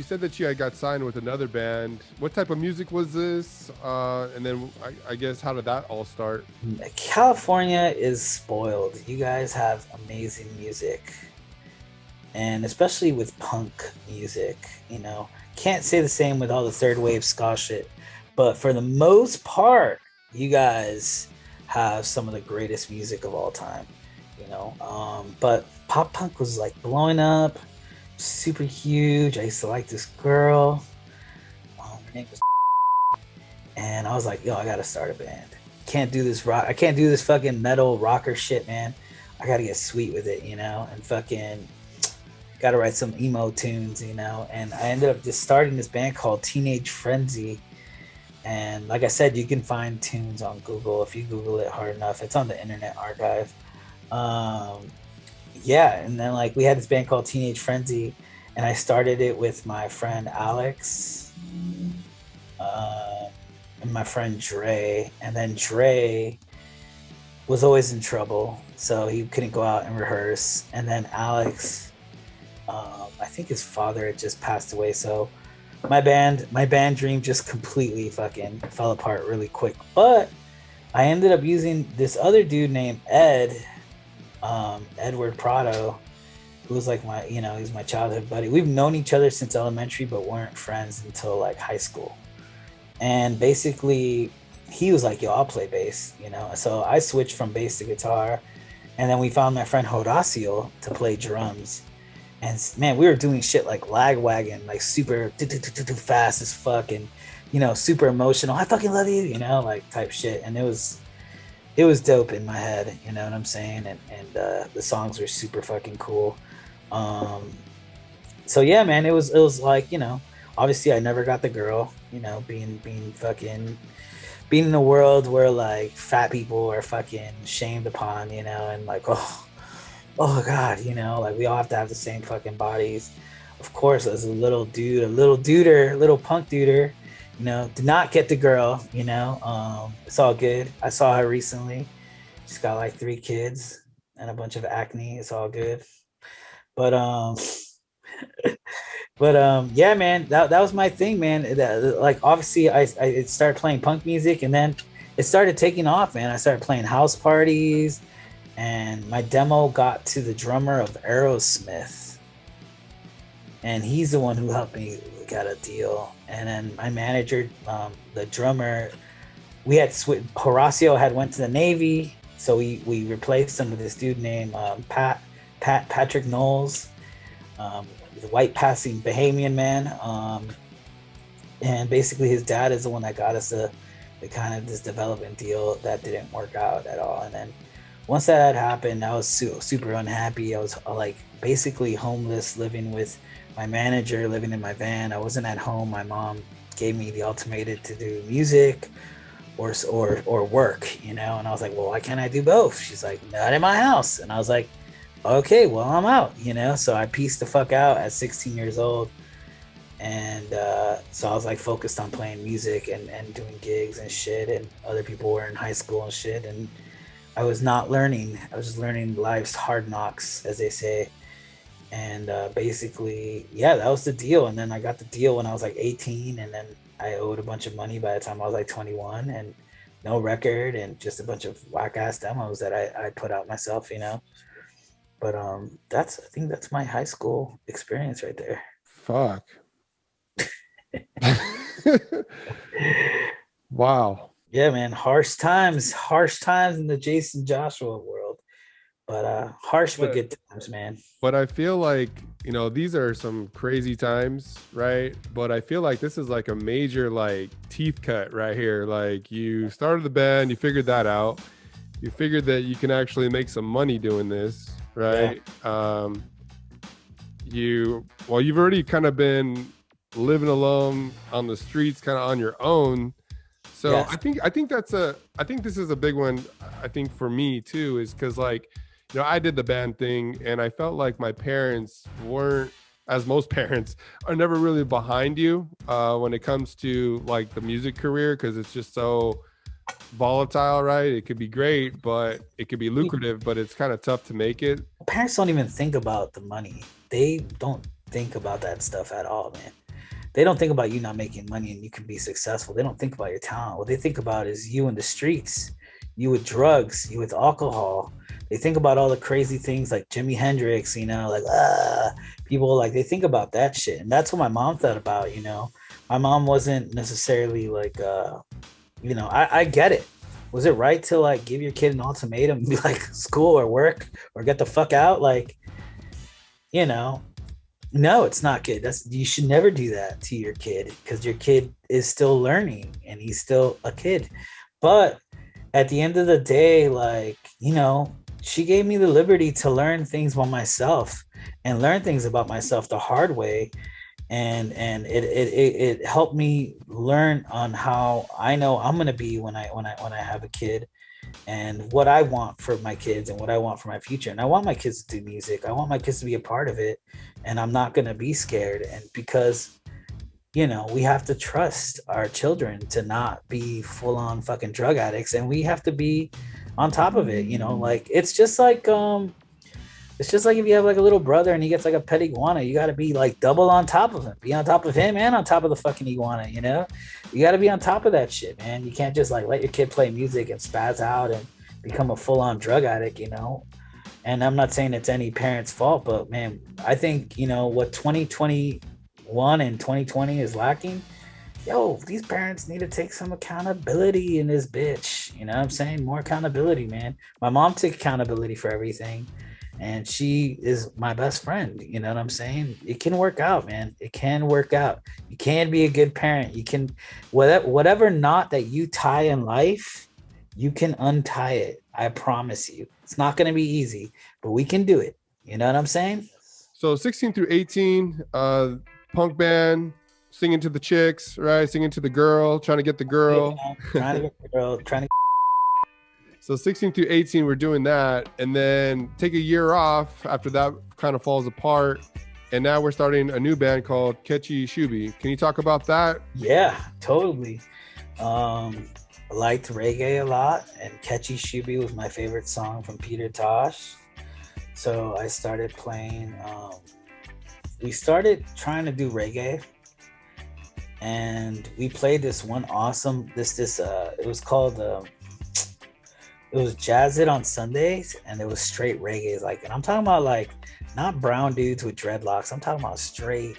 said that you had got signed with another band. What type of music was this? And then I guess how did that all start? California is spoiled. You guys have amazing music, and especially with punk music. You know, can't say the same with all the third wave ska shit, but for the most part, you guys have some of the greatest music of all time. But pop punk was like blowing up, super huge. I used to like this girl. Her name was, and I was like, yo, I gotta start a band. Can't do this rock. I can't do this fucking metal rocker shit, man. I gotta get sweet with it, and fucking gotta write some emo tunes, And I ended up just starting this band called Teenage Frenzy. And like I said, you can find tunes on Google if you Google it hard enough. It's on the Internet Archive. Yeah, and then like we had this band called Teenage Frenzy, and I started it with my friend Alex, and my friend Dre, and then Dre was always in trouble, so he couldn't go out and rehearse. And then Alex, I think his father had just passed away, so my band dream just completely fucking fell apart really quick. But I ended up using this other dude named Edward Prado, who was like he's my childhood buddy. We've known each other since elementary, but weren't friends until like high school. And basically, he was like, "Yo, I'll play bass," So I switched from bass to guitar, and then we found my friend Horacio to play drums. And man, we were doing shit like Lagwagon, like super fast as fuck, and super emotional. I fucking love you, like type shit. And it was dope in my head, you know what I'm saying? And the songs were super fucking cool. So yeah, man, it was like, obviously I never got the girl, being in a world where like fat people are fucking shamed upon, and like, oh God, like we all have to have the same fucking bodies. Of course, as a little punk duder, did not get the girl, it's all good. I saw her recently. She's got like 3 kids and a bunch of acne. It's all good. But yeah, man, that was my thing, man. Like obviously I started playing punk music, and then it started taking off, man. I started playing house parties, and my demo got to the drummer of Aerosmith, and he's the one who helped me get a deal. And then my manager, the drummer, Horacio had went to the Navy, so we replaced him with this dude named Patrick Knowles, the white passing Bahamian man, and basically his dad is the one that got us the kind of this development deal that didn't work out at all. And then once that had happened, I was super unhappy. I was like basically homeless, living with my manager, living in my van. I wasn't at home. My mom gave me the ultimatum to do music or work, and I was like, well, why can't I do both? She's like, not in my house. And I was like, okay, well, I'm out, So I pieced the fuck out at 16 years old. And so I was like focused on playing music and doing gigs and shit. And other people were in high school and shit. And I was not learning. I was just learning life's hard knocks, as they say. And basically, yeah, that was the deal. And then I got the deal when I was like 18, and then I owed a bunch of money by the time I was like 21, and no record and just a bunch of whack ass demos that I put out myself, But I think that's my high school experience right there. Fuck. Wow. Yeah, man, harsh times in the Jason Joshua world. But harsh but good times, man. But I feel like, these are some crazy times, right? But I feel like this is like a major like teeth cut right here. Like you started the band, you figured that out. You figured that you can actually make some money doing this, right? Yeah. You've already kind of been living alone on the streets, kind of on your own. So yeah. I think this is a big one. I think for me too, is because like, I did the band thing, and I felt like my parents weren't, as most parents are, never really behind you when it comes to like the music career, because it's just so volatile, right? It could be great, but it could be lucrative, but it's kind of tough to make it. Parents don't even think about the money. They don't think about that stuff at all, man. they don't think about you not making money and you can be successful. They don't think about your talent. What they think about is you in the streets, you with drugs, you with alcohol. They think about all the crazy things like Jimi Hendrix, you know, like people like they think about that shit. And that's what my mom thought about, you know. My mom wasn't necessarily like you know, I get it. Was it right to like give your kid an ultimatum and be like school or work or get the fuck out? Like, you know, no, it's not good. You should never do that to your kid because your kid is still learning and he's still a kid. But at the end of the day, like, you know, she gave me the liberty to learn things by myself and learn things about myself the hard way. And it helped me learn on how I know I'm gonna be when I have a kid, and what I want for my kids and what I want for my future. And I want my kids to do music. I want my kids to be a part of it, and I'm not gonna be scared. And because, you know, we have to trust our children to not be full on fucking drug addicts, and we have to be on top of it. You know, like it's just like if you have like a little brother and he gets like a pet iguana, you got to be like double on top of him. Be on top of him and on top of the fucking iguana, you know? You got to be on top of that shit, man. You can't just like let your kid play music and spaz out and become a full-on drug addict, you know? And I'm not saying it's any parent's fault, but man, I think, you know, what 2021 and 2020 is lacking, yo, these parents need to take some accountability in this bitch. You know what I'm saying? More accountability, man. My mom took accountability for everything. And she is my best friend. You know what I'm saying? It can work out, man. It can work out. You can be a good parent. You can, whatever knot that you tie in life, you can untie it. I promise you. It's not going to be easy, but we can do it. You know what I'm saying? So 16 through 18, punk band, singing to the chicks, right? Singing to the girl, trying to get the girl. Trying to get the girl, trying to. So 16 through 18, we're doing that, and then take a year off after that kind of falls apart. And now we're starting a new band called Ketchy Shuby. Can you talk about that? Yeah, totally. I liked reggae a lot, and Ketchy Shuby was my favorite song from Peter Tosh. So I started playing. We started trying to do reggae, and we played this one awesome. It was called. It was Jazz It on Sundays, and it was straight reggae. Like, and I'm talking about like not brown dudes with dreadlocks. I'm talking about straight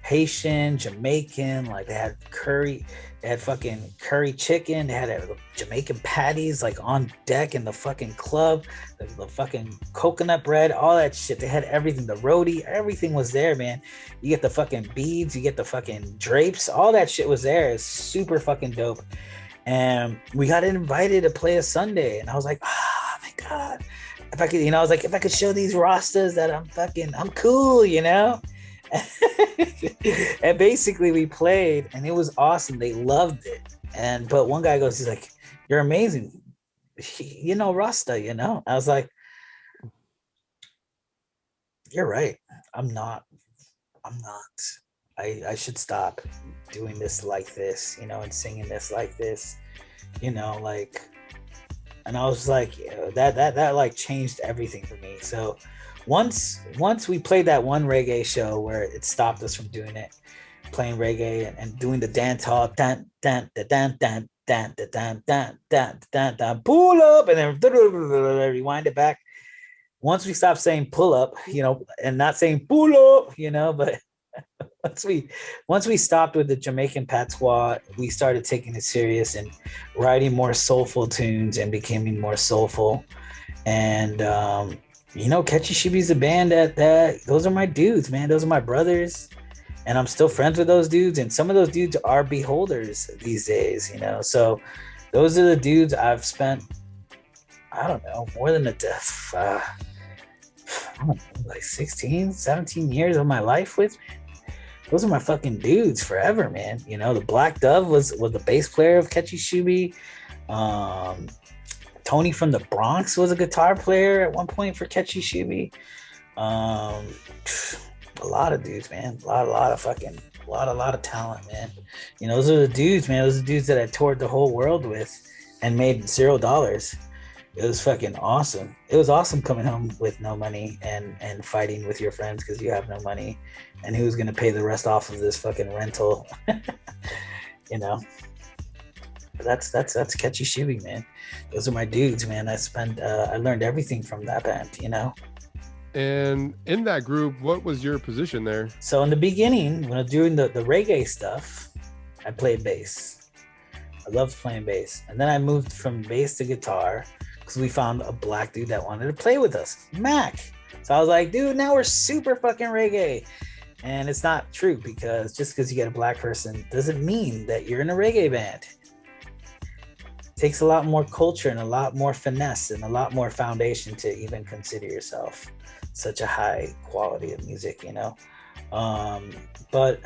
Haitian, Jamaican. Like they had curry, they had fucking curry chicken. They had Jamaican patties like on deck in the fucking club. The fucking coconut bread, all that shit. They had everything. The roadie, everything was there, man. You get the fucking beads, you get the fucking drapes. All that shit was there. It's super fucking dope. And we got invited to play a Sunday, and I was like, oh my God, if I could, you know, I was like, if I could show these Rastas that I'm cool, you know? And basically we played, and it was awesome. They loved it. But one guy goes, he's like, you're amazing. You know, Rasta, you know? I was like, you're right. I'm not. I should stop doing this like this, you know, and singing this like this, you know, like, and I was like, yeah, that like changed everything for me. So once we played that one reggae show where it stopped us from doing it, playing reggae and doing the dance hall, dan dan dan dan dan dan dan dan dan dan dan, pull up, and then rewind it back. Once we stopped saying pull up, you know, and not saying pull up, you know, but once we stopped with the Jamaican patois, we started taking it serious and writing more soulful tunes and becoming more soulful. And you know, Ketchy Shuby's a band that those are my dudes, man. Those are my brothers, and I'm still friends with those dudes. And some of those dudes are beholders these days, you know. So those are the dudes I've spent, I don't know, more than I don't know, like 16, 17 years of my life with, man. Those are my fucking dudes forever, man. You know, the Black Dove was the bass player of Ketchy Shuby. Tony from the Bronx was a guitar player at one point for Ketchy Shuby. A lot of dudes, man. A lot of talent, man. You know, those are the dudes, man. Those are the dudes that I toured the whole world with and made $0. It was fucking awesome. It was awesome coming home with no money and fighting with your friends because you have no money, and who's gonna pay the rest off of this fucking rental, you know. But that's Ketchy Shuby, man. Those are my dudes, man. I learned everything from that band, you know. And in that group, what was your position there? So in the beginning, when I was doing the reggae stuff, I played bass. I loved playing bass. And then I moved from bass to guitar because we found a black dude that wanted to play with us, Mac. So I was like, dude, now we're super fucking reggae. And it's not true, because just because you get a black person doesn't mean that you're in a reggae band. It takes a lot more culture and a lot more finesse and a lot more foundation to even consider yourself such a high quality of music, you know. But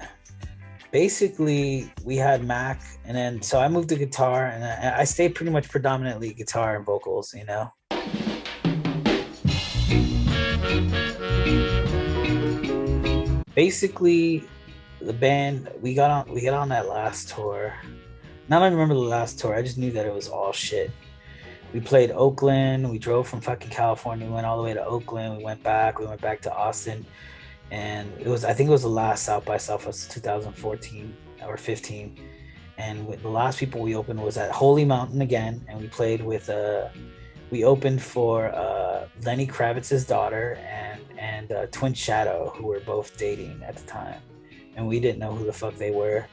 basically we had Mac, and then so I moved to guitar, and I stayed pretty much predominantly guitar and vocals, you know. Basically the band, we got on that last tour. Now I don't remember the last tour, I just knew that it was all shit. We played Oakland, we drove from fucking California, we went all the way to Oakland, we went back to Austin, and I think it was the last South by Southwest 2014 or 15. And the last people we opened was at Holy Mountain again, and we played with we opened for Lenny Kravitz's daughter and Twin Shadow, who were both dating at the time, and we didn't know who the fuck they were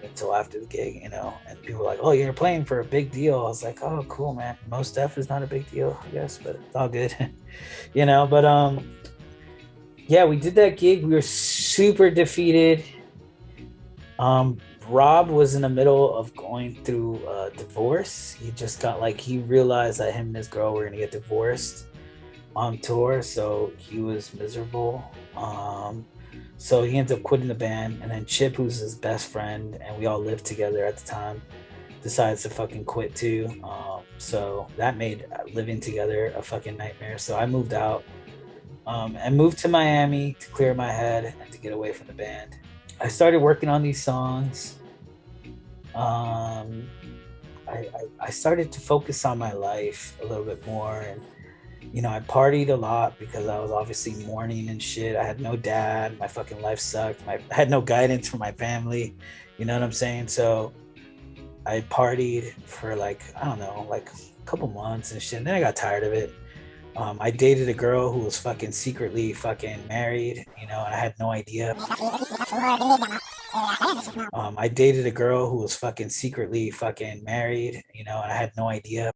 until after the gig, you know. And people were like, "Oh, you're playing for a big deal." I was like, "Oh, cool, man. Most stuff is not a big deal, I guess, but it's all good." You know. But yeah, we did that gig. We were super defeated. Rob was in the middle of going through a divorce. He just got he realized that him and his girl were gonna get divorced on tour, so he was miserable. So he ends up quitting the band, and then Chip, who's his best friend, and we all lived together at the time, decides to fucking quit too. So that made living together a fucking nightmare. So I moved out and moved to Miami to clear my head and to get away from the band. I started working on these songs. I started to focus on my life a little bit more, and you know, I partied a lot because I was obviously mourning and shit. I had no dad. My fucking life sucked. I had no guidance from my family. You know what I'm saying? So I partied for I don't know, a couple months and shit. And then I got tired of it. I dated a girl who was fucking secretly fucking married, you know, and I had no idea. I dated a girl who was fucking secretly fucking married, you know, and I had no idea.